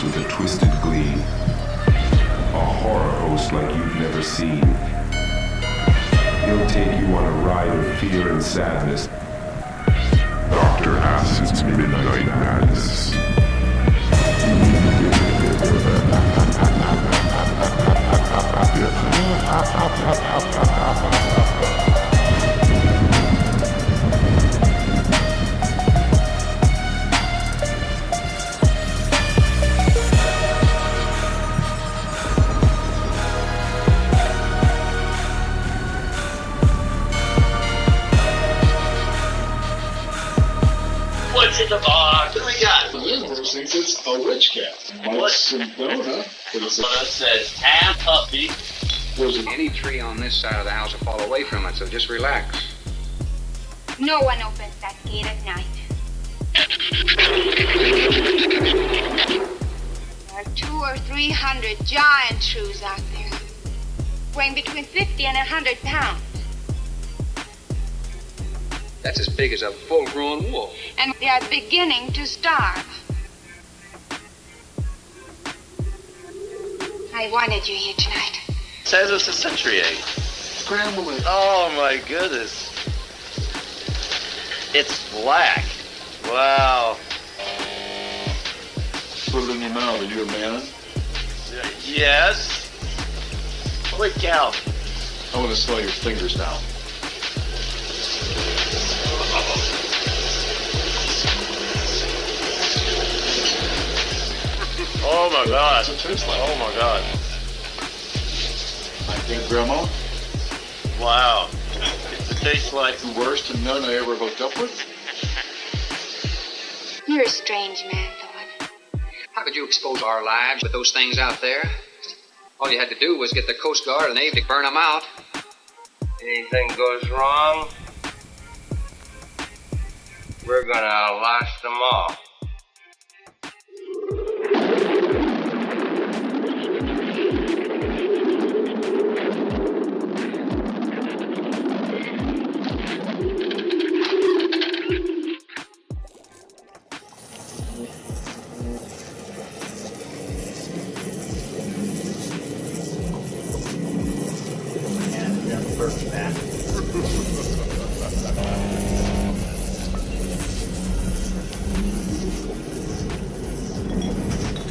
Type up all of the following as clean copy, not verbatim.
with a twisted glee. A horror host like you've never seen. He'll take you on a ride of fear and sadness. Dr. Acid's Midnight Madness. What's in the box? What do we got? The universe thinks it's a witch cat. What's Sedona? It says half puppy. Any tree on this side of the house will fall away from it, so just relax. No one opens that gate at night. There are 200 or 300 giant shrews out there, weighing between 50 and 100 pounds. That's as big as a full-grown wolf. And they are beginning to starve. I wanted you here tonight. Says it's a century egg. Scramble it. Oh my goodness. It's black. Wow. Put it in your mouth. Are you a man? Yes. Holy cow. I want to smell your fingers now. Oh my god. What's it taste like? Oh my god. I think Grandma, Wow. It tastes like the worst nun I ever hooked up with. You're a strange man, Thorne. How could you expose our lives with those things out there? All you had to do was get the Coast Guard and Navy to burn them out. anything goes wrong, we're gonna wash them off.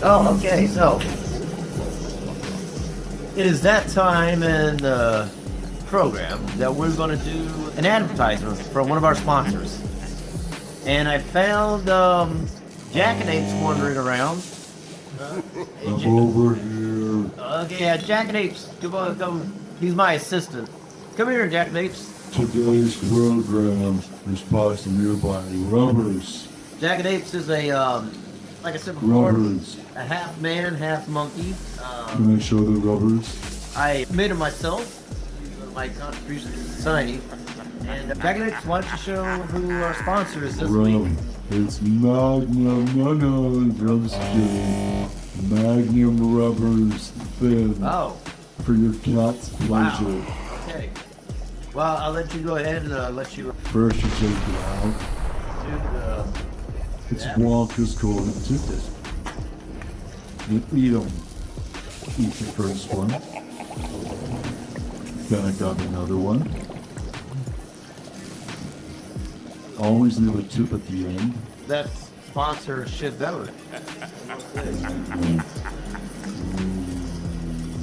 Oh, okay, so it is that time in the program that we're going to do an advertisement from one of our sponsors. And I found Jackanapes wandering around. Over here. Okay, yeah, Jackanapes, come. He's my assistant. Come here, Jackanapes. Today's program is sponsored by Rubbers. Jackanapes is a, like I said before, Rubbers. a half man, half monkey. Can I show the rubbers? I made them myself. My contribution to society. And Jackanapes, why don't you show who our sponsor is this week? It's Magnum. No, I'm just kidding. Magnum Rubbers Thin. Oh, For your cat's pleasure. wow. Okay. Well, I'll let you go ahead and let you First you take it out. do the... It's Yeah. Wonka's cold. Took this. You eat them. Eat the first one. Then I got another one. Always leave a tip at the end. That sponsor should know.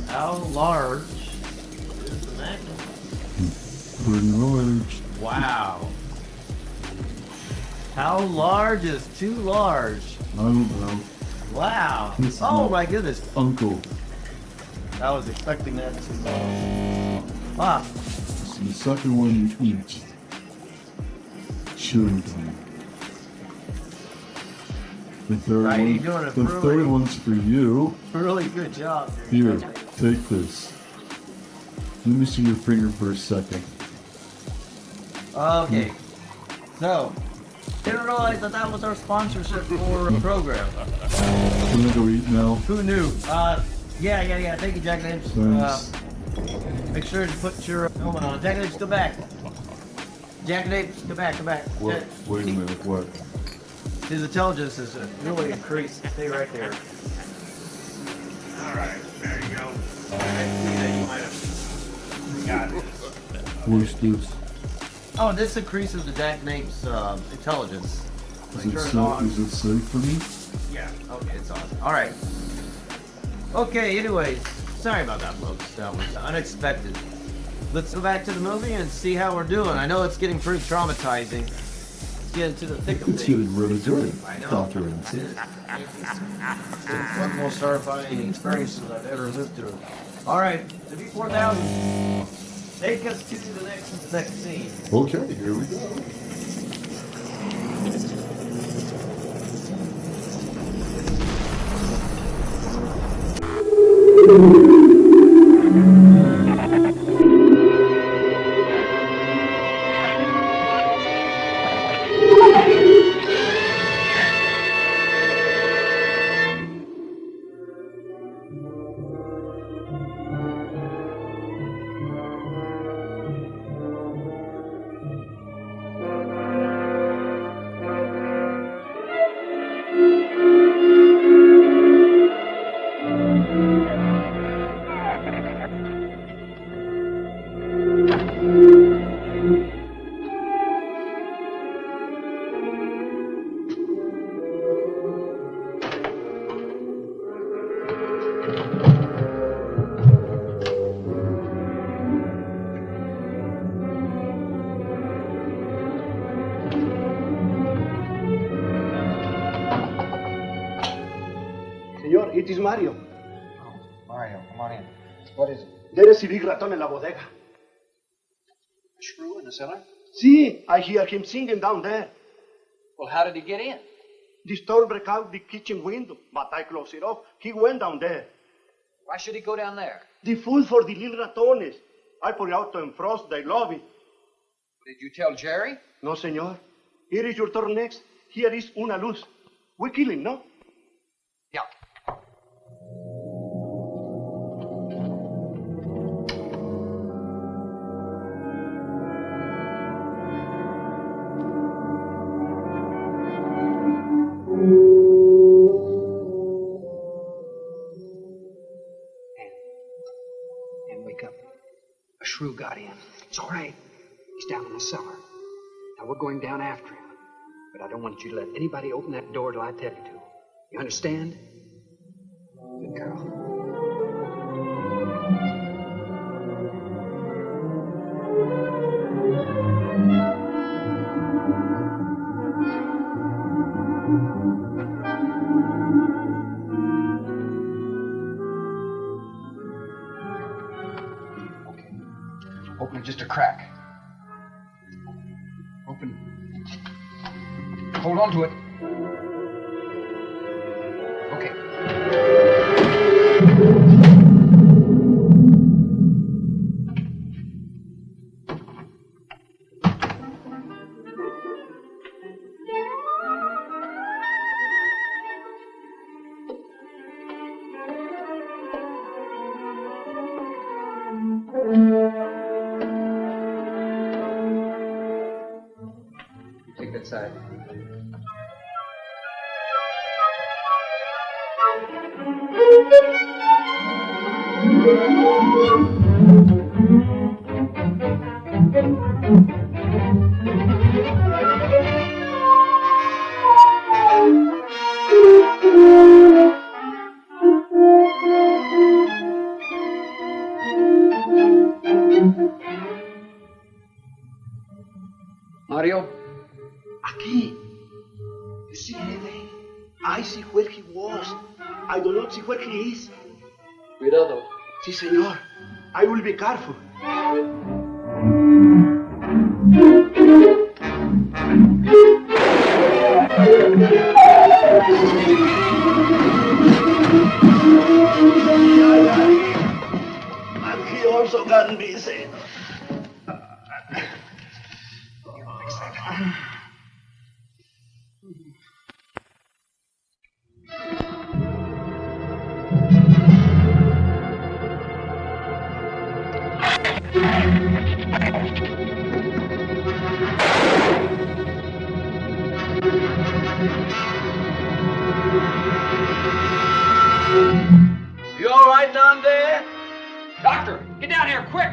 How large is the Magnum? Pretty large. Wow. How large is too large? I don't know. Wow. It's Oh not- my goodness. Uncle. I was expecting that to... Wow. So the second one you eat. Chewing time. The third Right, one. you're doing a The really- third one's for you. Really good job. Here, take this. Let me see your finger for a second. Okay. So, didn't realize that that was our sponsorship for a program. Can I go eat now? Who knew? Yeah. Thank you, Jackanapes. Thanks. Make sure to put your helmet on. Jackanapes, go back. Jackanapes, go back. What? Wait a minute, what? His intelligence is really increased. Stay right there. Boosters. Oh, this increases the jackanapes' intelligence. Is Turn it, it on. is it safe for me? Yeah, okay, it's on. Alright. Okay, anyways, sorry about that, folks. That was unexpected. Let's go back to the movie and see how we're doing. I know it's getting pretty traumatizing. Let's get into the thick of It's things. getting really good. I know. Catherine. It's one of the most terrifying experiences I've ever lived through. Alright, the V4000. Take us to the next scene. Okay, here we go. Señor, it is Mario. Oh, Mario, come on in. What is it? There is a big ratón en la bodega. A shrew in the cellar? See, I hear him singing down there. Well, how did he get in? The storm broke out the kitchen window, but I closed it off. He went down there. Why should he go down there? The food for the little ratones. I put it out to frost. They love it. Did you tell Jerry? No, señor. Here is your turn next. Here is una luz. We kill him, no? Yeah. And wake up. A shrew got in. It's all right. He's down in the cellar. Now we're going down after him. But I don't want you to let anybody open that door till I tell you to. You understand? Good girl. Okay. Open it just a crack. Open. Hold on to it. Okay. You take that side. Mario? Aquí. You see anything? I see where he was. I do not see where he is. Cuidado. Sí, señor. I will be careful. And he also got busy. You all right down there? Doctor, get down here quick!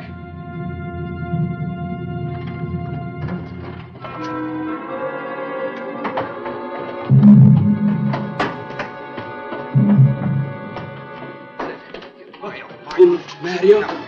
Mario.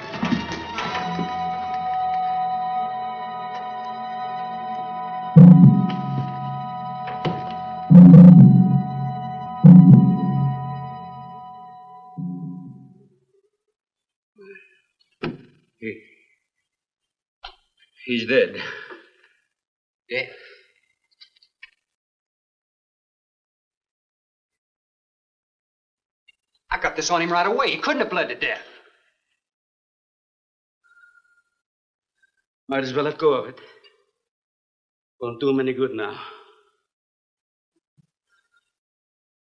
He's dead. Yeah. I got this on him right away. He couldn't have bled to death. Might as well let go of it. Won't do him any good now.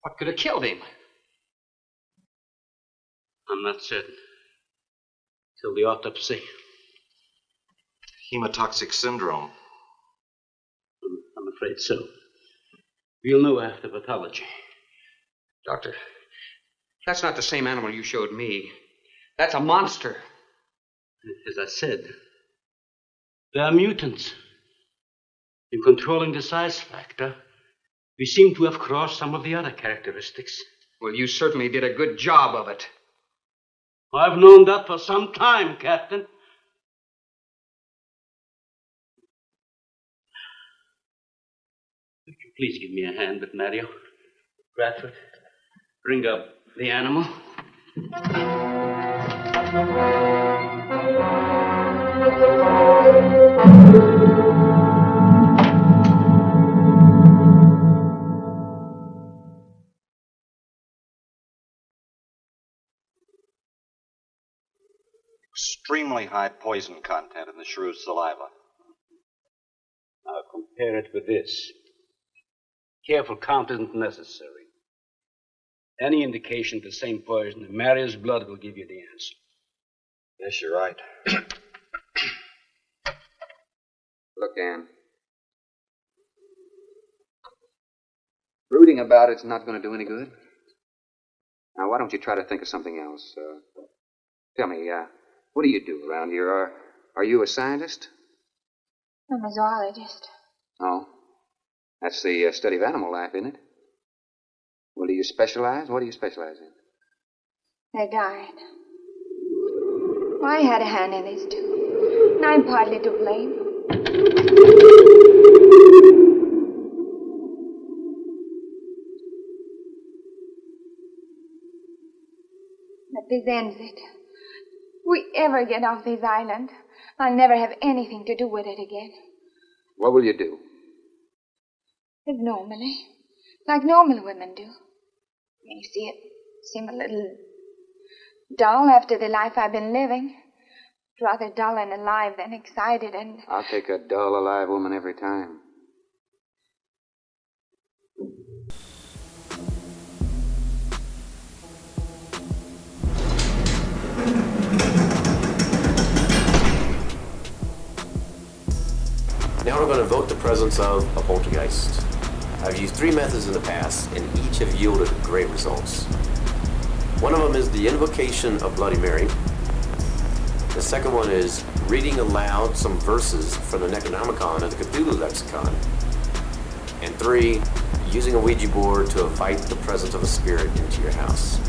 What could have killed him? I'm not certain. Till the autopsy. Hemotoxic syndrome. I'm afraid so. We'll know after pathology. Doctor, that's not the same animal you showed me. That's a monster. As I said, they are mutants. In controlling the size factor, we seem to have crossed some of the other characteristics. Well, you certainly did a good job of it. I've known that for some time, Captain. Would you please give me a hand with Mario? Bradford, bring up the animal. Extremely high poison content in the Shrews' saliva. Now compare it with this. Careful count isn't necessary. Any indication of the same poison in Mario's blood will give you the answer. Yes, you're right. Look, Ann. Brooding about it's not going to do any good. Now, why don't you try to think of something else? Tell me, what do you do around here? Are you a scientist? I'm a zoologist. Oh. That's the study of animal life, isn't it? Well, do you specialize? What do you specialize in? They died. Well, I had a hand in this, too. And I'm partly to blame. But this ends it. If we ever get off this island, I'll never have anything to do with it again. What will you do? Live normally, like normal women do. You see, it seemed a little dull after the life I've been living. Rather dull and alive than excited and... I'll take a dull, alive woman every time. Now we're going to invoke the presence of a poltergeist. I've used 3 methods in the past, and each have yielded great results. One of them is the invocation of Bloody Mary. The second one is reading aloud some verses from the Necronomicon of the Cthulhu Lexicon. And 3, using a Ouija board to invite the presence of a spirit into your house.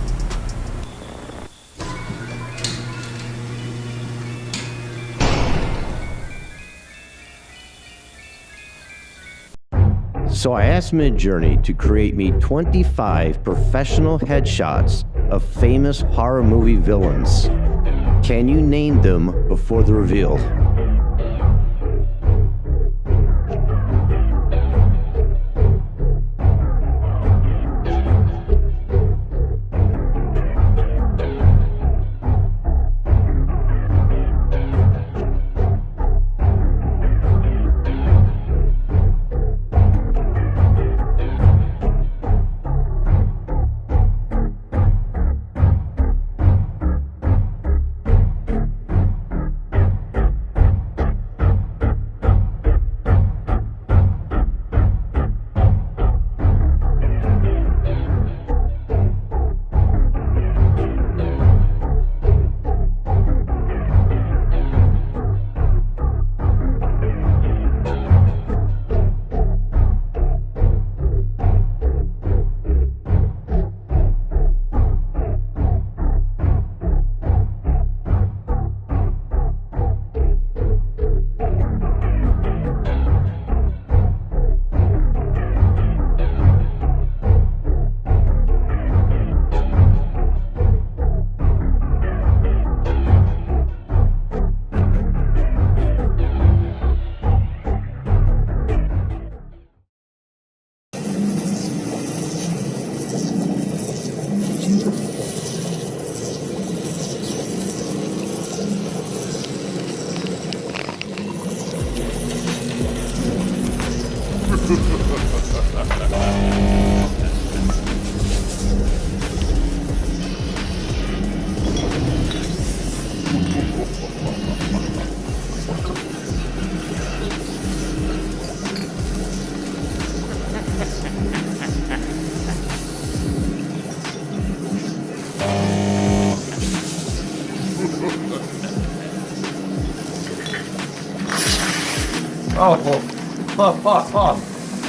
So I asked Midjourney to create me 25 professional headshots of famous horror movie villains. Can you name them before the reveal?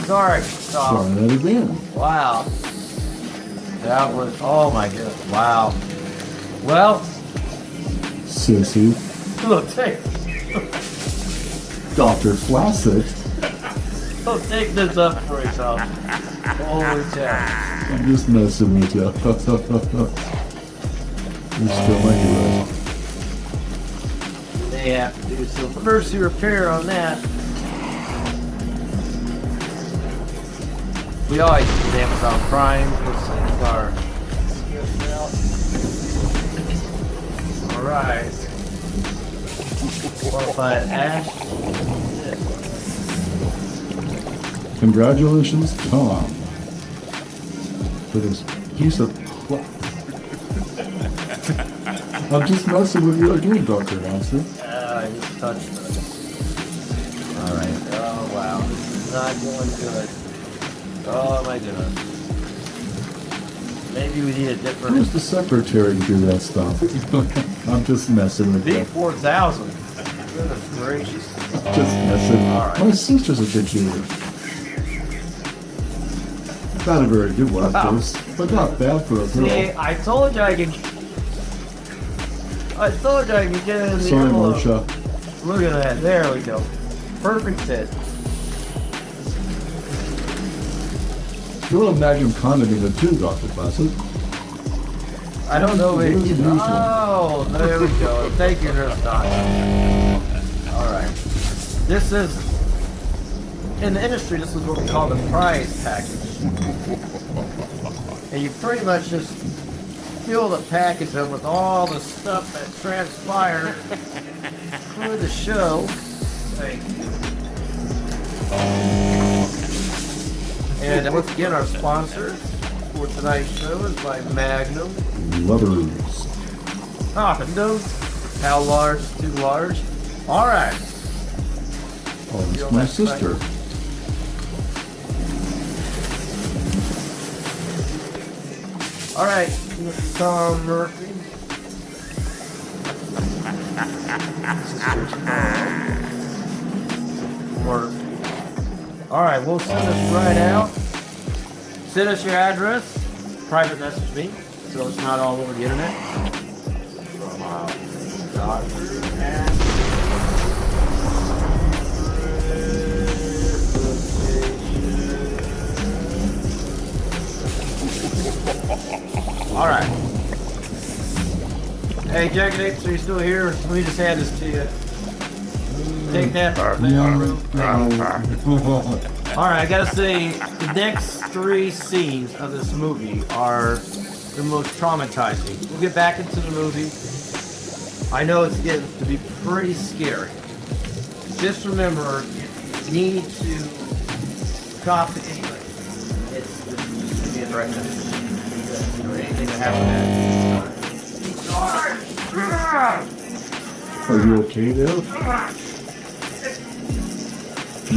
Sorry. Try that again. Wow. That was, oh my goodness, wow. Well, Sissy. look, take Dr. Flaccid. this up for yourself. Holy cow. I'm just messing with you. You're still my hero. They have to do some emergency repair on that. We always use Amazon Prime for sending our gifts out. Alright. Qualified Ash. Congratulations, Tom, for this piece of I'm just messing with you again, Dr. Hanson. I just touched it. Alright. Oh, wow. This is not going good. Oh, my goodness. Maybe we need a different... Who's the secretary to do that stuff? I'm just messing with you. B4000. Goodness gracious. Just messing. Alright. My sister's a good shooter. Not a very good one, of course, but not bad for a girl. See, I told you I could get in the Sorry, envelope. Marcia. Look at that. There we go. Perfect fit. You'll imagine condoning it too, Dr. Bassett. I don't know if it... Oh, there we go. Thank you, Nurse Doc. Alright. This is... In the industry, this is what we call the prize package. And you pretty much just fill the package up with all the stuff that transpired through the show. Thank you. And once again, our sponsor for tonight's show is by Magnum. Lovers. Condoms. How large is too large? Alright. Oh, it's my sister. Alright, Tom Murphy. Murphy. Alright, we'll send this right out. Send us your address. Private message me, so it's not all over the internet. Dr. Alright. Hey, Jack and Apes, are you still here? Let me just add this to you. Take that. Alright, I gotta say, the next 3 scenes of this movie are the most traumatizing. We'll get back into the movie. I know it's getting to be pretty scary. Just remember, you need to cop it anyway. It's being recommended. Anything that happened. Are you okay there?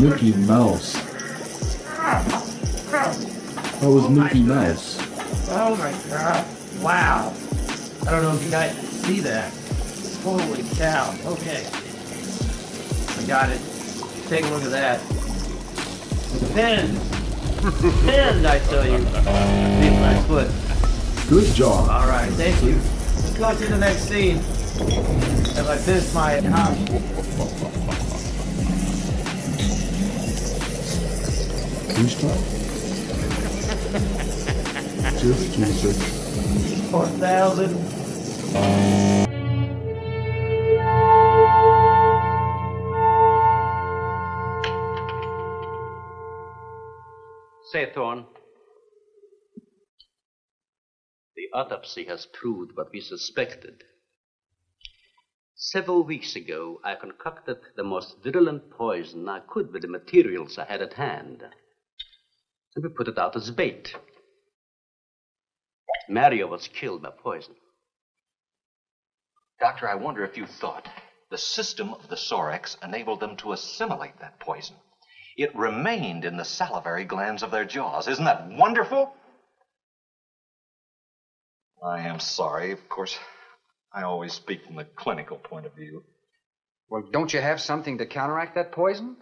Mickey Mouse. That was Mickey Mouse. Oh my god. Wow. I don't know if you guys see that. Holy cow. Okay. I got it. Take a look at that. Pinned. Pinned, I tell you. Beat my foot. Good job. Alright, thank you. Let's go to the next scene. As I finish my copy. Who's trying? Just Jesus. 4,000. Say, Thorne, the autopsy has proved what we suspected. Several weeks ago, I concocted the most virulent poison I could with the materials I had at hand. And we put it out as bait. Mario was killed by poison. Doctor, I wonder if you thought the system of the Sorex enabled them to assimilate that poison. It remained in the salivary glands of their jaws. Isn't that wonderful? I am sorry. Of course, I always speak from the clinical point of view. Well, don't you have something to counteract that poison?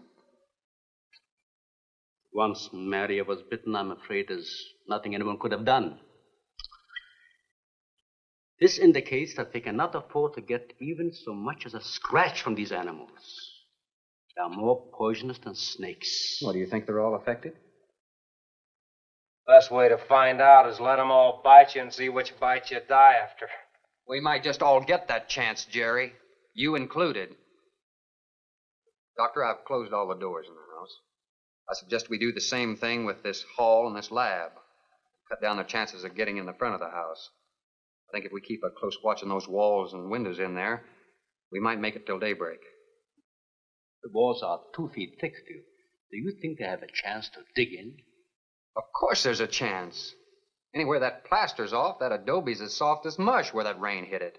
Once Maria was bitten, I'm afraid there's nothing anyone could have done. This indicates that they cannot afford to get even so much as a scratch from these animals. They are more poisonous than snakes. What, do you think they're all affected? Best way to find out is let them all bite you and see which bite you die after. We might just all get that chance, Jerry. You included. Doctor, I've closed all the doors in the house. I suggest we do the same thing with this hall and this lab. Cut down the chances of getting in the front of the house. I think if we keep a close watch on those walls and windows in there, we might make it till daybreak. The walls are 2 feet thick, Stu. Do you think they have a chance to dig in? Of course there's a chance. Anywhere that plaster's off, that adobe's as soft as mush where that rain hit it.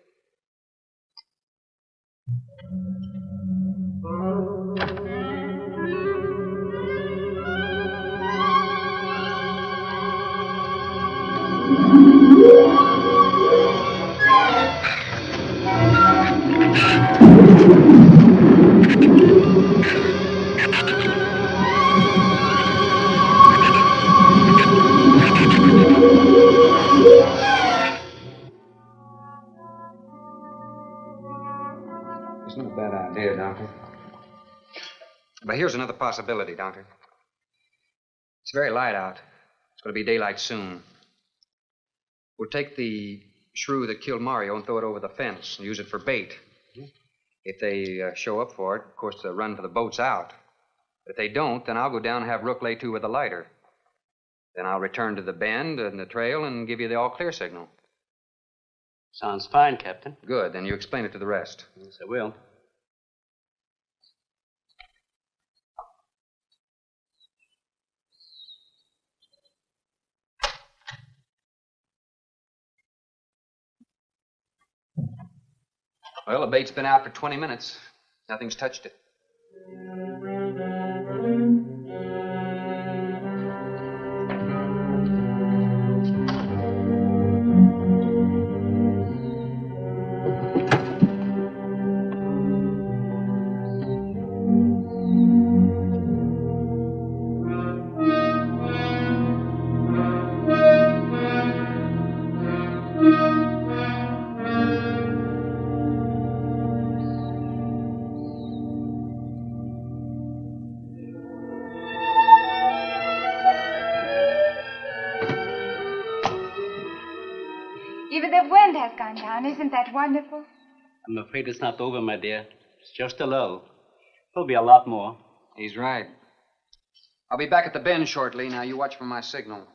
It's not a bad idea, Doctor. But here's another possibility, Doctor. It's very light out. It's going to be daylight soon. We'll take the shrew that killed Mario and throw it over the fence and use it for bait. If they show up for it, of course, they'll run for the boats out. If they don't, then I'll go down and have Rook lay to with a lighter. Then I'll return to the bend and the trail and give you the all-clear signal. Sounds fine, Captain. Good. Then you explain it to the rest. Yes, I will. Well, the bait's been out for 20 minutes. Nothing's touched it. Even the wind has gone down. Isn't that wonderful? I'm afraid it's not over, my dear. It's just a lull. There'll be a lot more. He's right. I'll be back at the bend shortly. Now, you watch for my signal.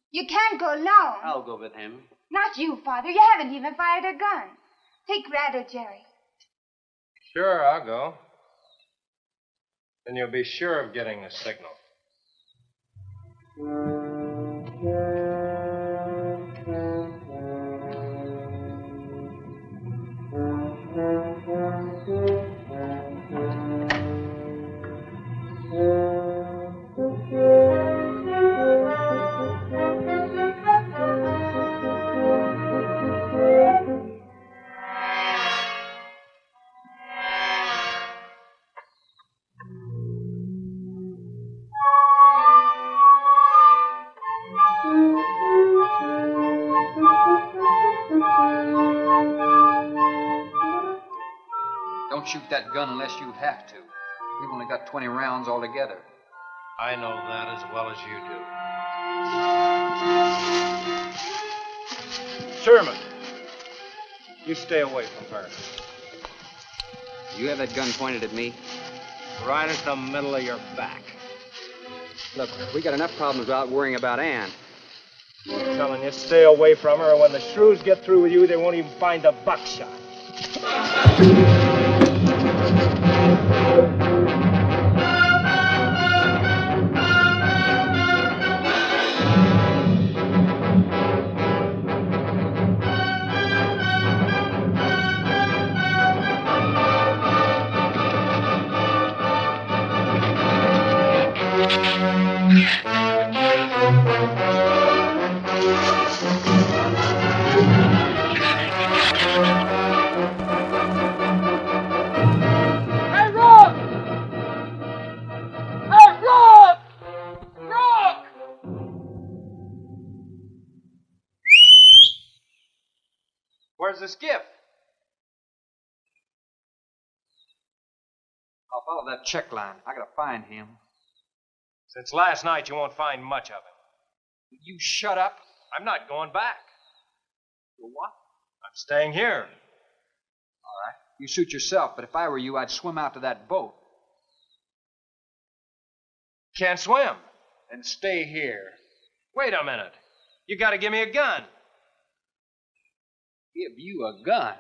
You can't go alone. I'll go with him. Not you, Father. You haven't even fired a gun. Take Brad or Jerry. Sure, I'll go. Then you'll be sure of getting the signal. Don't shoot that gun unless you have to. We've only got 20 rounds altogether. I know that as well as you do. Sherman, you stay away from her. You have that gun pointed at me? Right at the middle of your back. Look, we got enough problems without worrying about Ann. I'm telling you, stay away from her, or when the Shrews get through with you, they won't even find the buckshot. his gift. I'll follow that check line. I gotta find him. Since last night, you won't find much of him. Will you shut up? I'm not going back. For what? I'm staying here. All right. You suit yourself, but if I were you, I'd swim out to that boat. Can't swim. Then stay here. Wait a minute. You gotta give me a gun. Give you a gun?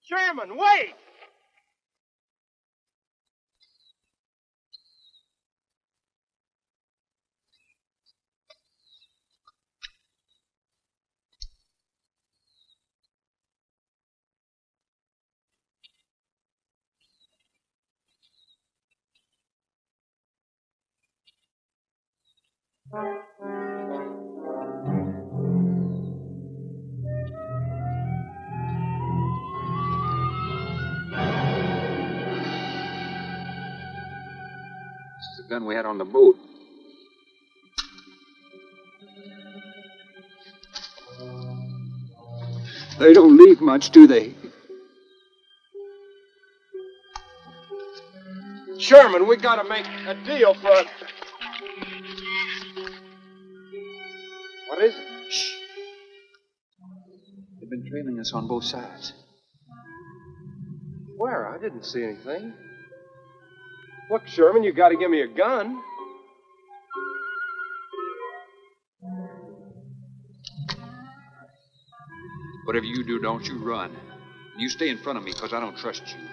Sherman, wait! This is the gun we had on the boat. They don't leave much, do they? Sherman, we gotta make a deal for... What is it? Shh. They've been trailing us on both sides. Where? I didn't see anything. Look, Sherman, you gotta give me a gun. Whatever you do, don't you run. You stay in front of me, because I don't trust you.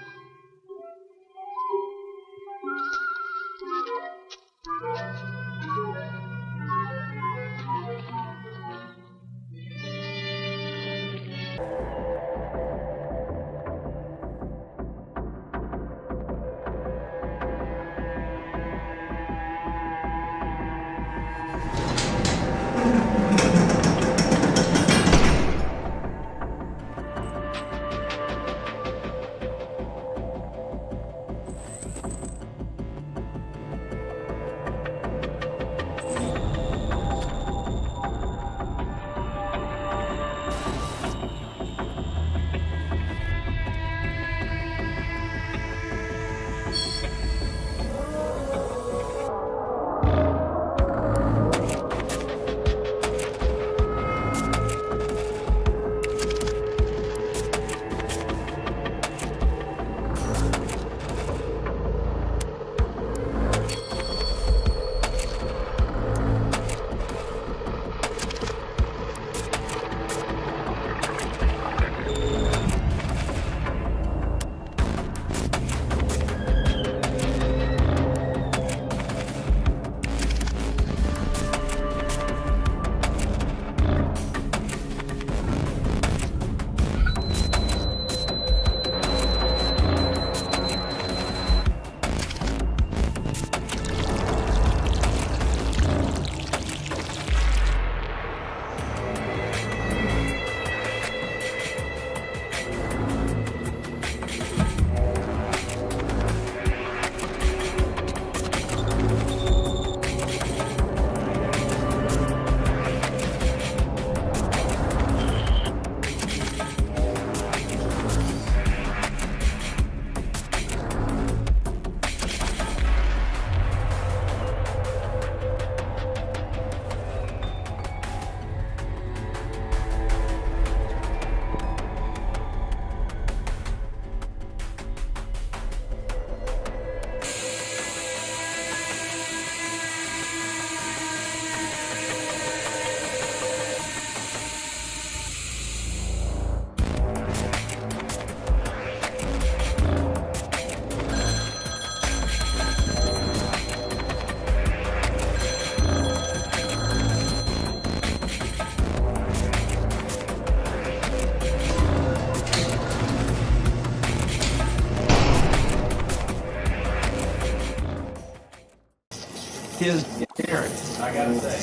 His appearance, I gotta say.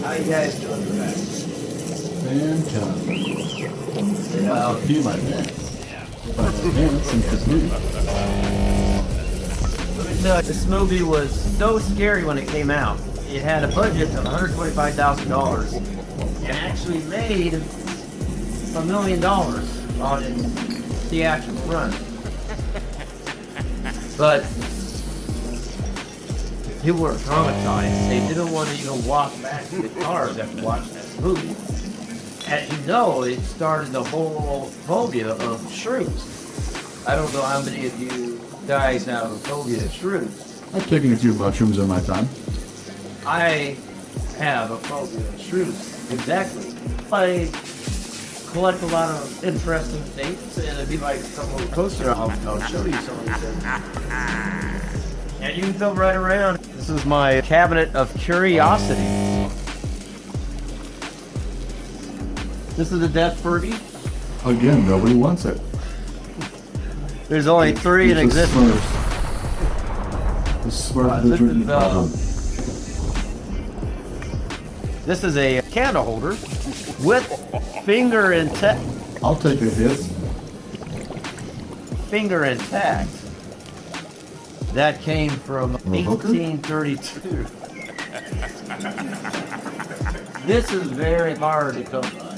How you guys doing today? Fantastic. Well, a few like that. But since it's new. Let me tell you, this movie was so scary when it came out. it had a budget of $125,000 and actually made $1 million on its theatrical run. But people were traumatized. They didn't want to even walk back to the cars after watching this movie. As you know, it started the whole phobia of shrews. I don't know how many of you guys have a phobia of shrews. I've taken a few mushrooms in my time. I have a phobia of shrews. Exactly. I collect a lot of interesting things, and if you like some little coaster, I'll show you some of these things. And you can come right around. This is my cabinet of curiosities. This is a death Fergie. Again, nobody wants it. There's only 3 in existence. This is a candle holder with finger intact. I'll take a hit. Finger intact. That came from 1832. This is very hard to come by.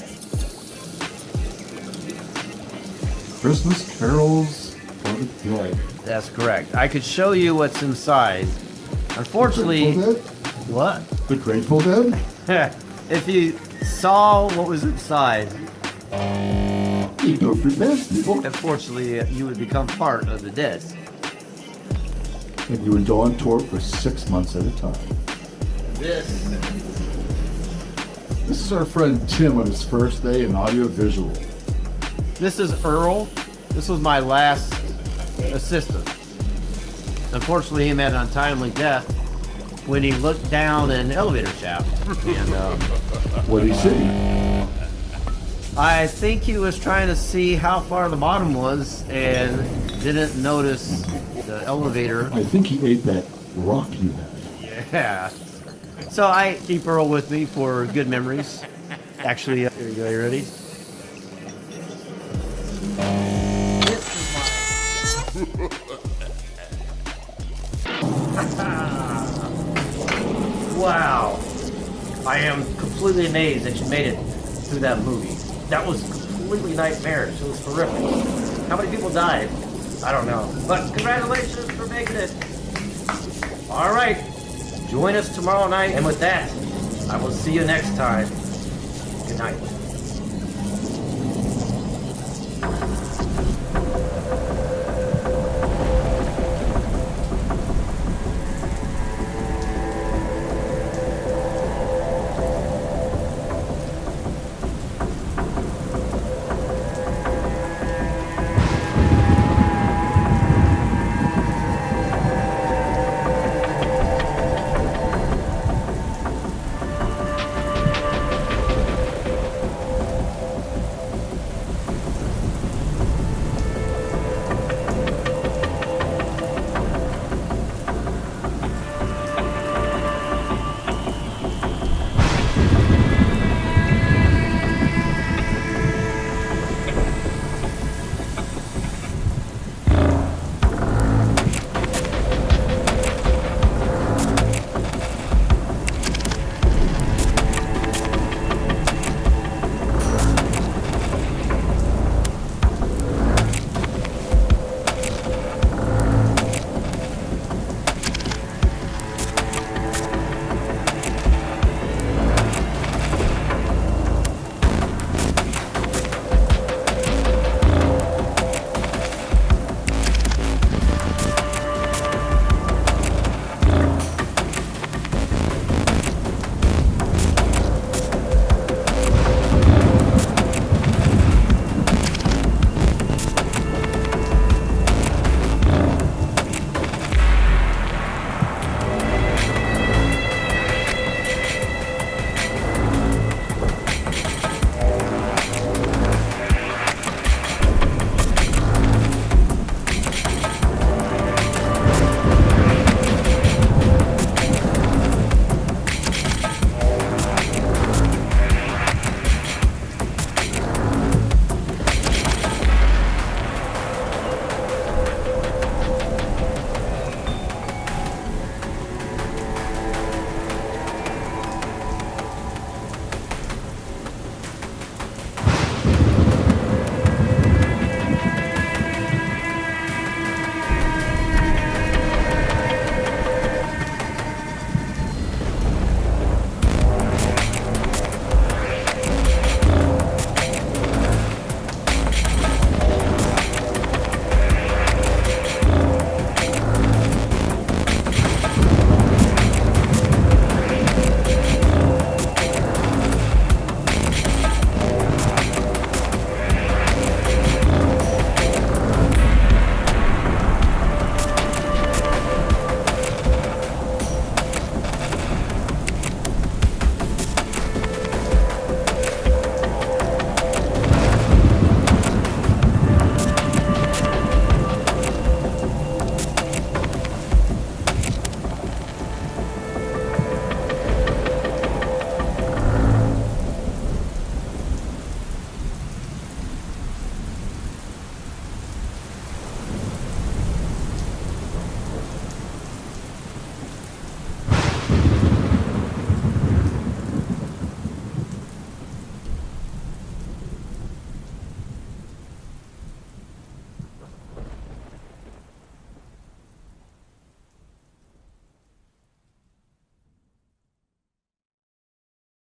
Christmas carols for the dead. That's correct. I could show you what's inside. Unfortunately, what? The Grateful Dead? If you saw what was inside, unfortunately, you would become part of the dead. And you would go on tour for 6 months at a time. This is our friend Tim on his first day in audio-visual. This is Earl. This was my last assistant. Unfortunately, he met an untimely death when he looked down an elevator shaft. And what did he see? I think he was trying to see how far the bottom was and didn't notice the elevator. I think he ate that rock you had. Yeah. So I keep Earl with me for good memories. Actually, here you go. You ready? Wow. I am completely amazed that you made it through that movie. That was completely nightmarish. It was horrific. How many people died? I don't know. But congratulations for making it. All right. Join us tomorrow night. And with that, I will see you next time. Good night.